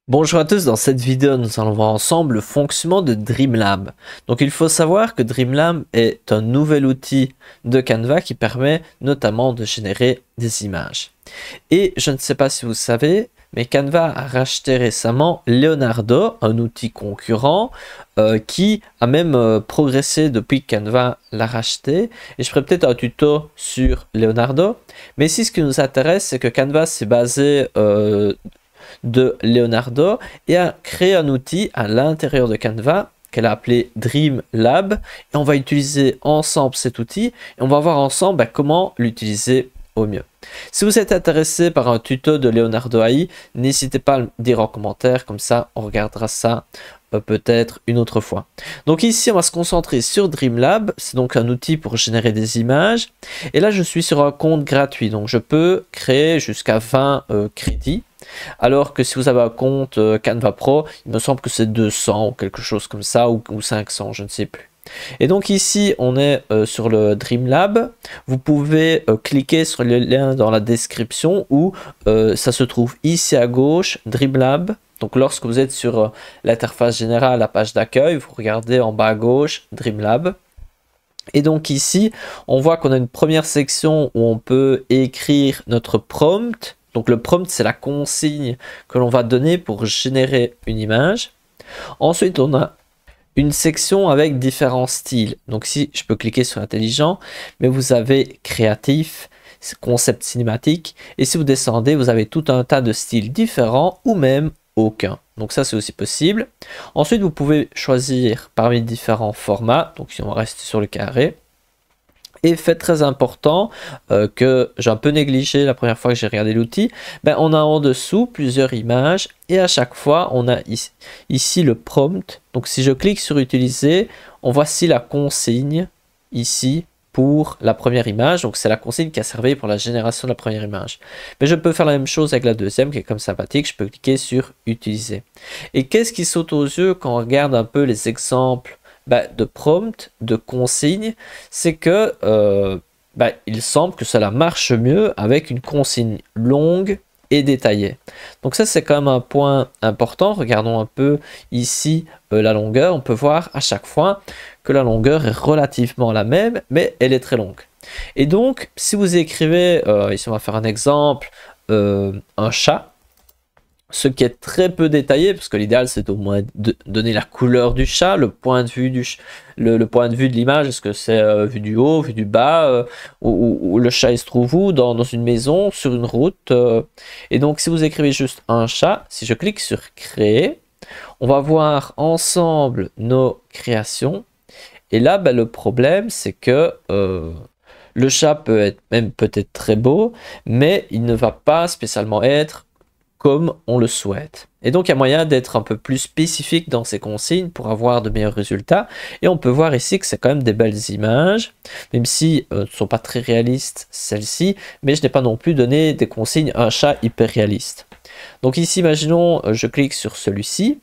Bonjour à tous, dans cette vidéo nous allons voir ensemble le fonctionnement de Dreamlab. Donc il faut savoir que Dreamlab est un nouvel outil de Canva qui permet notamment de générer des images. Et je ne sais pas si vous savez, mais Canva a racheté récemment Leonardo, un outil concurrent qui a même progressé depuis que Canva l'a racheté. Et je ferai peut-être un tuto sur Leonardo. Mais ici ce qui nous intéresse, c'est que Canva s'est basé de Leonardo et a créé un outil à l'intérieur de Canva qu'elle a appelé Dreamlab, et on va utiliser ensemble cet outil et on va voir ensemble comment l'utiliser au mieux. Si vous êtes intéressé par un tuto de Leonardo AI, n'hésitez pas à le dire en commentaire, comme ça on regardera ça peut-être une autre fois. Donc ici on va se concentrer sur Dreamlab, c'est donc un outil pour générer des images, et là je suis sur un compte gratuit, donc je peux créer jusqu'à 20 crédits. Alors que si vous avez un compte Canva Pro, il me semble que c'est 200 ou quelque chose comme ça, ou 500, je ne sais plus. Et donc ici, on est sur le Dreamlab. Vous pouvez cliquer sur le lien dans la description où ça se trouve ici à gauche, Dreamlab. Donc lorsque vous êtes sur l'interface générale, la page d'accueil, vous regardez en bas à gauche, Dreamlab. Et donc ici, on voit qu'on a une première section où on peut écrire notre prompt. Donc le prompt, c'est la consigne que l'on va donner pour générer une image. Ensuite, on a une section avec différents styles. Donc ici, je peux cliquer sur intelligent, mais vous avez créatif, concept cinématique. Et si vous descendez, vous avez tout un tas de styles différents ou même aucun. Donc ça, c'est aussi possible. Ensuite, vous pouvez choisir parmi différents formats. Donc si on reste sur le carré. Et fait très important que j'ai un peu négligé la première fois que j'ai regardé l'outil, on a en dessous plusieurs images et à chaque fois on a ici le prompt. Donc si je clique sur utiliser, on voit ici la consigne ici pour la première image. Donc c'est la consigne qui a servi pour la génération de la première image. Mais je peux faire la même chose avec la deuxième qui est comme sympathique. Je peux cliquer sur utiliser. Et qu'est-ce qui saute aux yeux quand on regarde un peu les exemples de prompt, de consigne, c'est que il semble que cela marche mieux avec une consigne longue et détaillée. Donc ça, c'est quand même un point important. Regardons un peu ici la longueur. On peut voir à chaque fois que la longueur est relativement la même, mais elle est très longue. Et donc, si vous écrivez, ici on va faire un exemple, un chat, ce qui est très peu détaillé, parce que l'idéal c'est au moins de donner la couleur du chat, le point de vue le point de vue de l'image, est-ce que c'est vu du haut, vu du bas, où le chat il se trouve où, dans une maison, sur une route. Et donc si vous écrivez juste un chat, si je clique sur créer, on va voir ensemble nos créations. Et là, le problème c'est que le chat peut être même peut-être très beau, mais il ne va pas spécialement être comme on le souhaite. Et donc il y a moyen d'être un peu plus spécifique dans ces consignes pour avoir de meilleurs résultats. Et on peut voir ici que c'est quand même des belles images, même si ne sont pas très réalistes celles-ci, mais je n'ai pas non plus donné des consignes un chat hyper réaliste. Donc ici, imaginons, je clique sur celui-ci,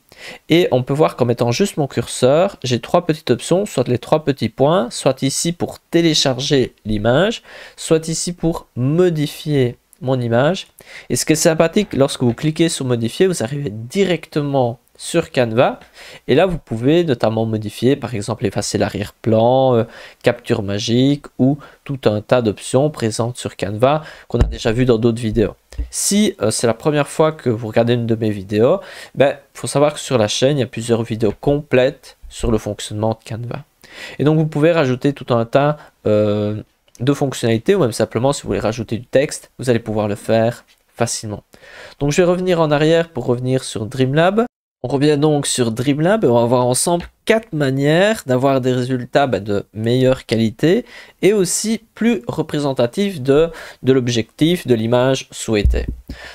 et on peut voir qu'en mettant juste mon curseur, j'ai trois petites options, soit les trois petits points, soit ici pour télécharger l'image, soit ici pour modifier mon image. Et ce qui est sympathique, lorsque vous cliquez sur modifier, vous arrivez directement sur Canva et là vous pouvez notamment modifier, par exemple effacer l'arrière-plan, capture magique ou tout un tas d'options présentes sur Canva qu'on a déjà vu dans d'autres vidéos. Si c'est la première fois que vous regardez une de mes vidéos, faut savoir que sur la chaîne il y a plusieurs vidéos complètes sur le fonctionnement de Canva. Et donc vous pouvez rajouter tout un tas de fonctionnalités, ou même simplement si vous voulez rajouter du texte, vous allez pouvoir le faire facilement. Donc je vais revenir en arrière pour revenir sur Dreamlab. On revient donc sur Dreamlab et on va voir ensemble 4 manières d'avoir des résultats de meilleure qualité et aussi plus représentatifs de l'objectif de l'image souhaitée.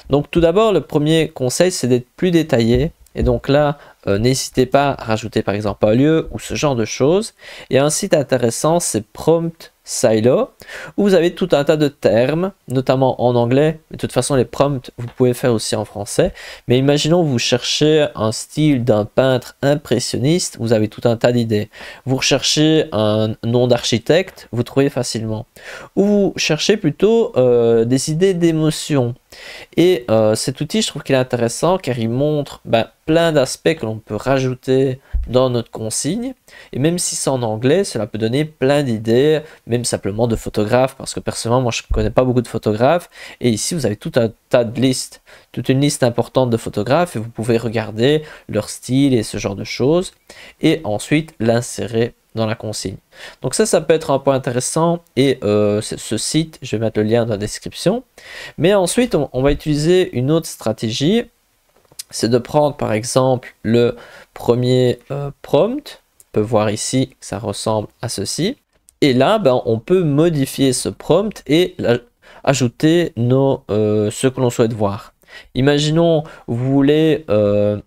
Donc tout d'abord, le premier conseil, c'est d'être plus détaillé. Et donc là, n'hésitez pas à rajouter par exemple un lieu ou ce genre de choses. Et un site intéressant, c'est Prompt Silo, où vous avez tout un tas de termes, notamment en anglais, mais de toute façon les prompts vous pouvez faire aussi en français, mais imaginons vous cherchez un style d'un peintre impressionniste, vous avez tout un tas d'idées. Vous recherchez un nom d'architecte, vous trouvez facilement. Ou vous cherchez plutôt des idées d'émotion. Et cet outil, je trouve qu'il est intéressant car il montre plein d'aspects que l'on peut rajouter dans notre consigne. Et même si c'est en anglais, cela peut donner plein d'idées, même simplement de photographes, parce que personnellement, moi je ne connais pas beaucoup de photographes. Et ici, vous avez tout un tas de listes, toute une liste importante de photographes et vous pouvez regarder leur style et ce genre de choses. Et ensuite, l'insérer dans la consigne. Donc ça peut être un point intéressant et ce site, je vais mettre le lien dans la description. Mais ensuite, on va utiliser une autre stratégie, c'est de prendre par exemple le premier prompt. On peut voir ici que ça ressemble à ceci. Et là, on peut modifier ce prompt et ajouter ce que l'on souhaite voir. Imaginons, vous voulez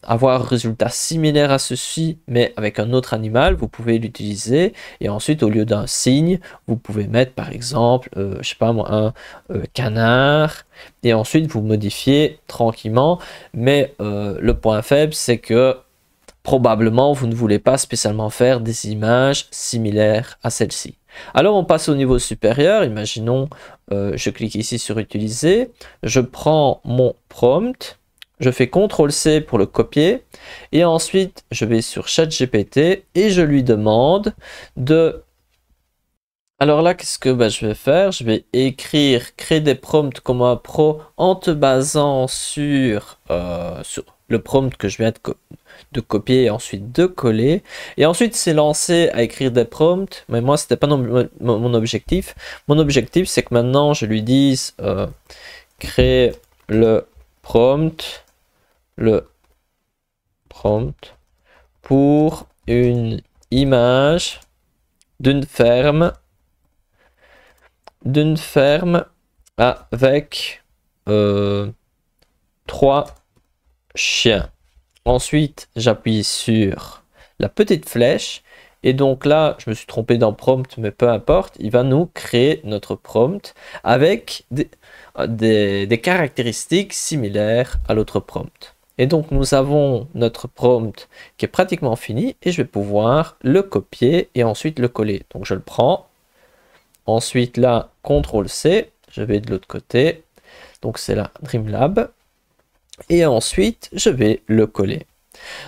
avoir un résultat similaire à ceci, mais avec un autre animal, vous pouvez l'utiliser. Et ensuite, au lieu d'un signe, vous pouvez mettre par exemple, je sais pas moi, un canard. Et ensuite, vous modifiez tranquillement. Mais le point faible, c'est que probablement, vous ne voulez pas spécialement faire des images similaires à celle-ci. Alors, on passe au niveau supérieur. Imaginons, je clique ici sur utiliser. Je prends mon prompt. Je fais CTRL-C pour le copier. Et ensuite, je vais sur ChatGPT et je lui demande de... Alors là, qu'est-ce que je vais faire? Je vais écrire, créer des prompts comme un pro en te basant sur le prompt que je viens de copier et ensuite de coller. Et ensuite, c'est lancé à écrire des prompts. Mais moi, c'était pas mon objectif. Mon objectif, c'est que maintenant, je lui dise créer le prompt pour une image d'une ferme avec 3 chiens. Ensuite, j'appuie sur la petite flèche et donc là, je me suis trompé dans prompt, mais peu importe, il va nous créer notre prompt avec des caractéristiques similaires à l'autre prompt. Et donc, nous avons notre prompt qui est pratiquement fini et je vais pouvoir le copier et ensuite le coller. Donc, je le prends. Ensuite, là, CTRL-C, je vais de l'autre côté. Donc, c'est la Dreamlab. Et ensuite, je vais le coller.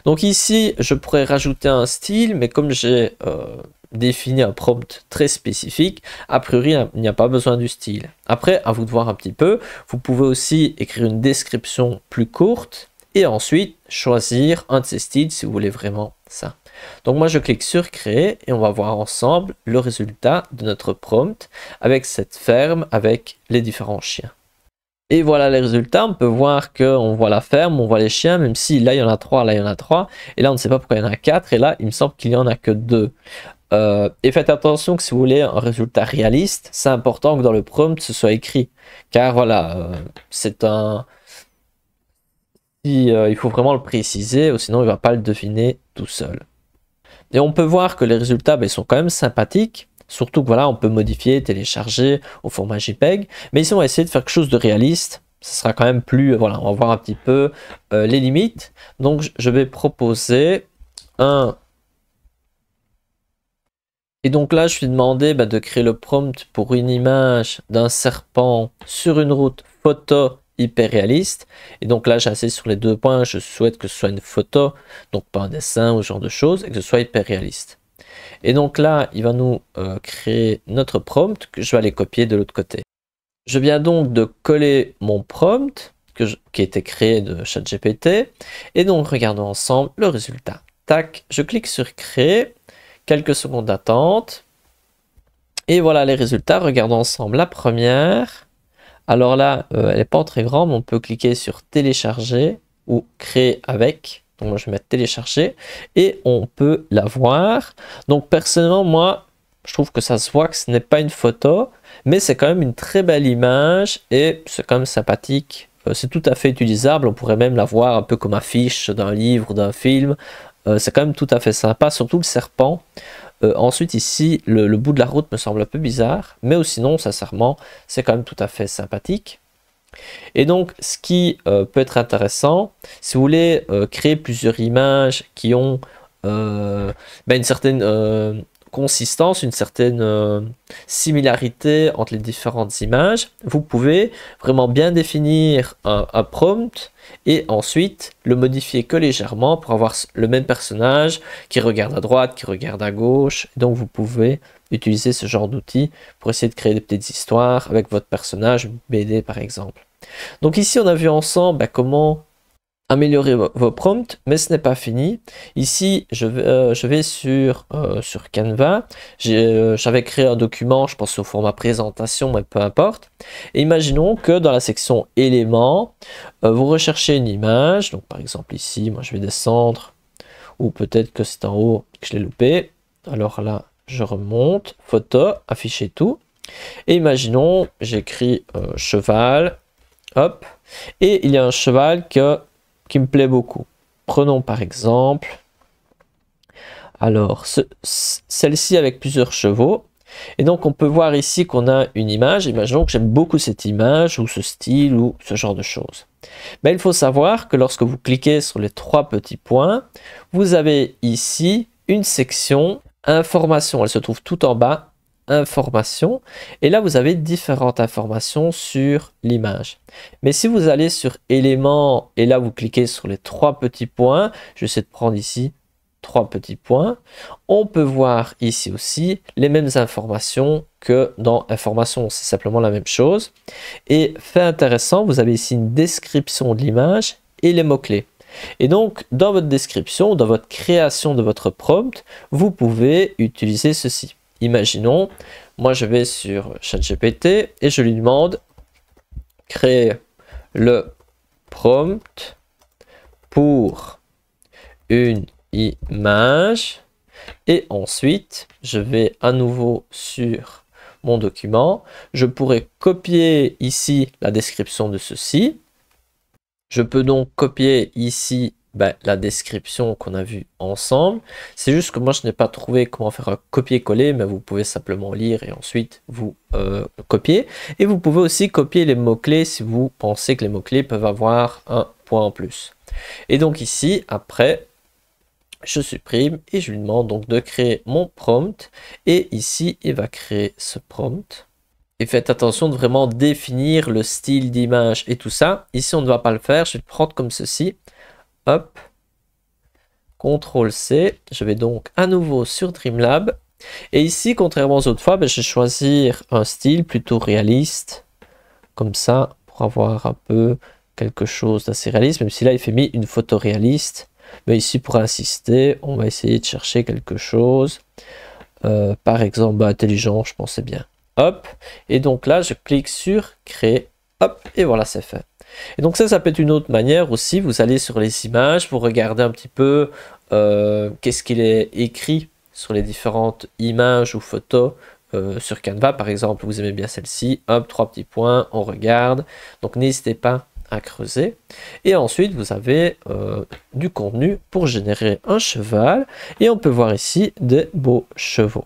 Donc ici, je pourrais rajouter un style, mais comme j'ai défini un prompt très spécifique, a priori, il n'y a pas besoin du style. Après, à vous de voir un petit peu. Vous pouvez aussi écrire une description plus courte et ensuite choisir un de ces styles si vous voulez vraiment ça. Donc moi, je clique sur créer et on va voir ensemble le résultat de notre prompt avec cette ferme, avec les différents chiens. Et voilà les résultats, on peut voir qu'on voit la ferme, on voit les chiens, même si là il y en a 3, là il y en a 3, et là on ne sait pas pourquoi il y en a 4, et là il me semble qu'il n'y en a que 2. Et faites attention que si vous voulez un résultat réaliste, c'est important que dans le prompt ce soit écrit, car voilà, c'est un... il faut vraiment le préciser, ou sinon il ne va pas le deviner tout seul. Et on peut voir que les résultats ils sont quand même sympathiques. Surtout que voilà, on peut modifier, télécharger au format JPEG. Mais ici, on va essayer de faire quelque chose de réaliste. Ce sera quand même plus... Voilà, on va voir un petit peu les limites. Donc, je vais proposer un... Et donc là, je lui ai demandé de créer le prompt pour une image d'un serpent sur une route photo hyper réaliste. Et donc là, j'insiste sur les 2 points. Je souhaite que ce soit une photo, donc pas un dessin ou ce genre de choses, et que ce soit hyper réaliste. Et donc là, il va nous créer notre prompt que je vais aller copier de l'autre côté. Je viens donc de coller mon prompt qui a été créé de ChatGPT. Et donc, regardons ensemble le résultat. Tac, je clique sur créer, quelques secondes d'attente. Et voilà les résultats. Regardons ensemble la première. Alors là, elle n'est pas très grande, mais on peut cliquer sur télécharger ou créer avec. Donc moi je vais mettre télécharger et on peut la voir. Donc personnellement moi je trouve que ça se voit que ce n'est pas une photo, mais c'est quand même une très belle image et c'est quand même sympathique. C'est tout à fait utilisable, on pourrait même la voir un peu comme affiche d'un livre, d'un film. C'est quand même tout à fait sympa, surtout le serpent. Ensuite ici, le bout de la route me semble un peu bizarre, mais sinon, sincèrement, c'est quand même tout à fait sympathique. Et donc, ce qui peut être intéressant, si vous voulez créer plusieurs images qui ont une certaine consistance, une certaine similarité entre les différentes images, vous pouvez vraiment bien définir un prompt et ensuite le modifier que légèrement pour avoir le même personnage qui regarde à droite, qui regarde à gauche. Donc, vous pouvez utiliser ce genre d'outils pour essayer de créer des petites histoires avec votre personnage BD par exemple. Donc ici, on a vu ensemble comment améliorer vos prompts, mais ce n'est pas fini. Ici, je vais sur Canva. J'avais créé un document, je pense au format présentation, mais peu importe. Et imaginons que dans la section éléments, vous recherchez une image. Donc par exemple ici, moi je vais descendre, ou peut-être que c'est en haut que je l'ai loupé. Alors là, je remonte, photo, afficher tout. Et imaginons, j'écris cheval, hop, et il y a un cheval qui me plaît beaucoup. Prenons par exemple, alors, celle-ci avec plusieurs chevaux. Et donc, on peut voir ici qu'on a une image. Imaginons que j'aime beaucoup cette image, ou ce style, ou ce genre de choses. Mais il faut savoir que lorsque vous cliquez sur les 3 petits points, vous avez ici une section information. Elle se trouve tout en bas, information. Et là, vous avez différentes informations sur l'image. Mais si vous allez sur éléments, et là, vous cliquez sur les 3 petits points, je vais essayer de prendre ici 3 petits points, on peut voir ici aussi les mêmes informations que dans information, c'est simplement la même chose. Et fait intéressant, vous avez ici une description de l'image et les mots-clés. Et donc, dans votre description, dans votre création de votre prompt, vous pouvez utiliser ceci. Imaginons, moi je vais sur ChatGPT et je lui demande créer le prompt pour une image, et ensuite je vais à nouveau sur mon document. Je pourrais copier ici la description de ceci. Je peux donc copier ici la description qu'on a vue ensemble. C'est juste que moi je n'ai pas trouvé comment faire un copier-coller, mais vous pouvez simplement lire et ensuite vous copier. Et vous pouvez aussi copier les mots-clés si vous pensez que les mots-clés peuvent avoir un point en plus. Et donc ici, après, je supprime et je lui demande donc de créer mon prompt. Et ici, il va créer ce prompt. Et faites attention de vraiment définir le style d'image et tout ça. Ici, on ne va pas le faire. Je vais le prendre comme ceci. Hop. CTRL-C. Je vais donc à nouveau sur Streamlabs. Et ici, contrairement aux autres fois, je vais choisir un style plutôt réaliste. Comme ça, pour avoir un peu quelque chose d'assez réaliste. Même si là, il fait mis une photo réaliste. Mais ici, pour insister, on va essayer de chercher quelque chose. Par exemple, intelligent, je pensais bien. Hop. Et donc là, je clique sur créer. Hop. Et voilà, c'est fait. Et donc ça peut être une autre manière aussi. Vous allez sur les images, vous regardez un petit peu qu'est-ce qu'il est écrit sur les différentes images ou photos sur Canva. Par exemple, vous aimez bien celle-ci. Hop, 3 petits points, on regarde. Donc n'hésitez pas à creuser. Et ensuite, vous avez du contenu pour générer un cheval. Et on peut voir ici des beaux chevaux.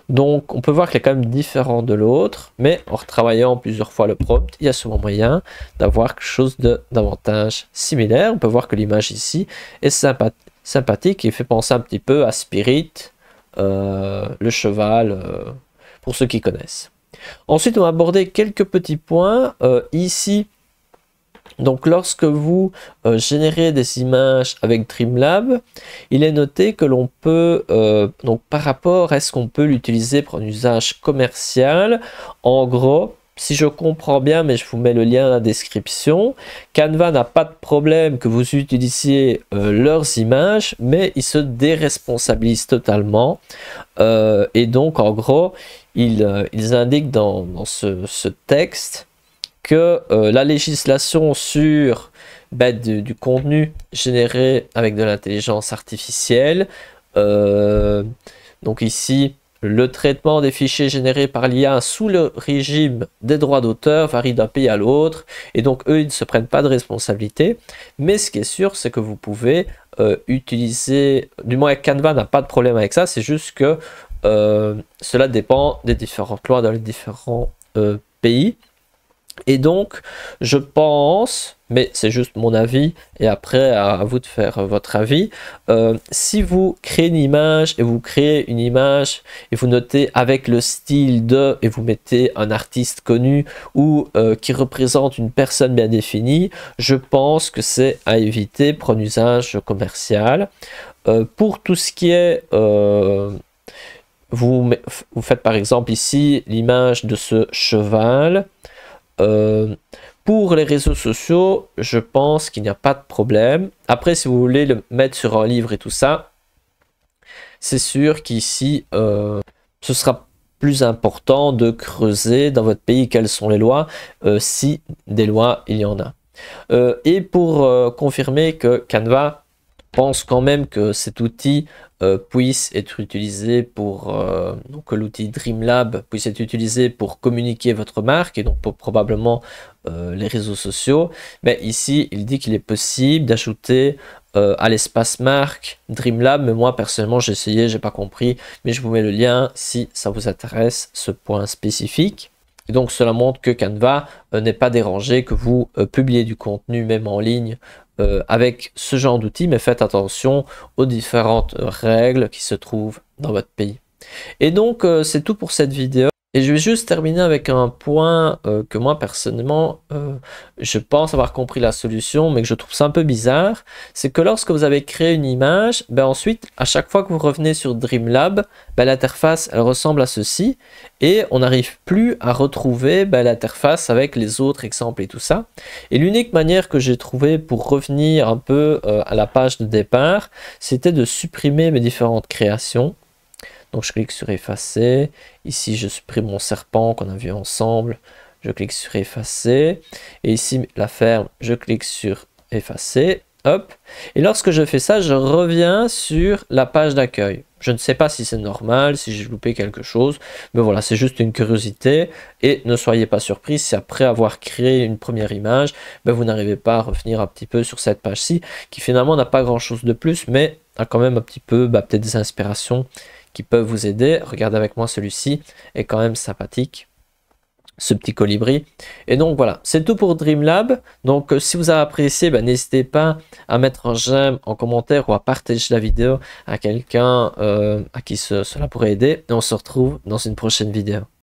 Donc, on peut voir qu'il est quand même différent de l'autre, mais en retravaillant plusieurs fois le prompt, il y a souvent moyen d'avoir quelque chose de davantage similaire. On peut voir que l'image ici est sympathique et fait penser un petit peu à Spirit, le cheval, pour ceux qui connaissent. Ensuite, on va aborder quelques petits points ici. Donc lorsque vous générez des images avec Streamlabs, il est noté que l'on peut, donc par rapport à ce qu'on peut l'utiliser pour un usage commercial, en gros, si je comprends bien, mais je vous mets le lien dans la description, Canva n'a pas de problème que vous utilisiez leurs images, mais ils se déresponsabilisent totalement. Et donc en gros, ils indiquent dans ce texte que la législation sur du contenu généré avec de l'intelligence artificielle, donc ici le traitement des fichiers générés par l'IA sous le régime des droits d'auteur varie d'un pays à l'autre, et donc eux, ils ne se prennent pas de responsabilité. Mais ce qui est sûr, c'est que vous pouvez utiliser, du moins Canva n'a pas de problème avec ça, c'est juste que cela dépend des différentes lois dans les différents pays. Et donc, je pense, mais c'est juste mon avis, et après à vous de faire votre avis, si vous créez une image et vous créez une image et vous notez avec le style de, et vous mettez un artiste connu ou qui représente une personne bien définie, je pense que c'est à éviter pour un usage commercial. Pour tout ce qui est... vous faites par exemple ici l'image de ce cheval. Pour les réseaux sociaux, je pense qu'il n'y a pas de problème. Après, si vous voulez le mettre sur un livre et tout ça, c'est sûr qu'ici, ce sera plus important de creuser dans votre pays quelles sont les lois, si des lois il y en a. Et pour confirmer que Canva pense quand même que cet outil puisse être utilisé pour, donc que l'outil Dreamlab puisse être utilisé pour communiquer votre marque et donc pour probablement les réseaux sociaux. Mais ici, il dit qu'il est possible d'ajouter à l'espace marque Dreamlab, mais moi personnellement j'ai essayé, j'ai pas compris, mais je vous mets le lien si ça vous intéresse ce point spécifique. Et donc cela montre que Canva n'est pas dérangé que vous publiez du contenu même en ligne avec ce genre d'outils, mais faites attention aux différentes règles qui se trouvent dans votre pays. Et donc c'est tout pour cette vidéo. Et je vais juste terminer avec un point que moi personnellement, je pense avoir compris la solution, mais que je trouve ça un peu bizarre. C'est que lorsque vous avez créé une image, ben ensuite, à chaque fois que vous revenez sur Dreamlab, ben l'interface, elle ressemble à ceci. Et on n'arrive plus à retrouver ben, l'interface avec les autres exemples et tout ça. Et l'unique manière que j'ai trouvé pour revenir un peu à la page de départ, c'était de supprimer mes différentes créations. Donc je clique sur effacer, ici je supprime mon serpent qu'on a vu ensemble, je clique sur effacer, et ici la ferme, je clique sur effacer, hop, et lorsque je fais ça, je reviens sur la page d'accueil. Je ne sais pas si c'est normal, si j'ai loupé quelque chose, mais voilà, c'est juste une curiosité, et ne soyez pas surpris si après avoir créé une première image, ben, vous n'arrivez pas à revenir un petit peu sur cette page-ci, qui finalement n'a pas grand-chose de plus, mais a quand même un petit peu, peut-être des inspirations qui peuvent vous aider. Regardez avec moi, celui-ci est quand même sympathique, ce petit colibri. Et donc voilà, c'est tout pour Dreamlab. Donc si vous avez apprécié, n'hésitez pas à mettre un j'aime en commentaire ou à partager la vidéo à quelqu'un à qui cela pourrait aider. Et on se retrouve dans une prochaine vidéo.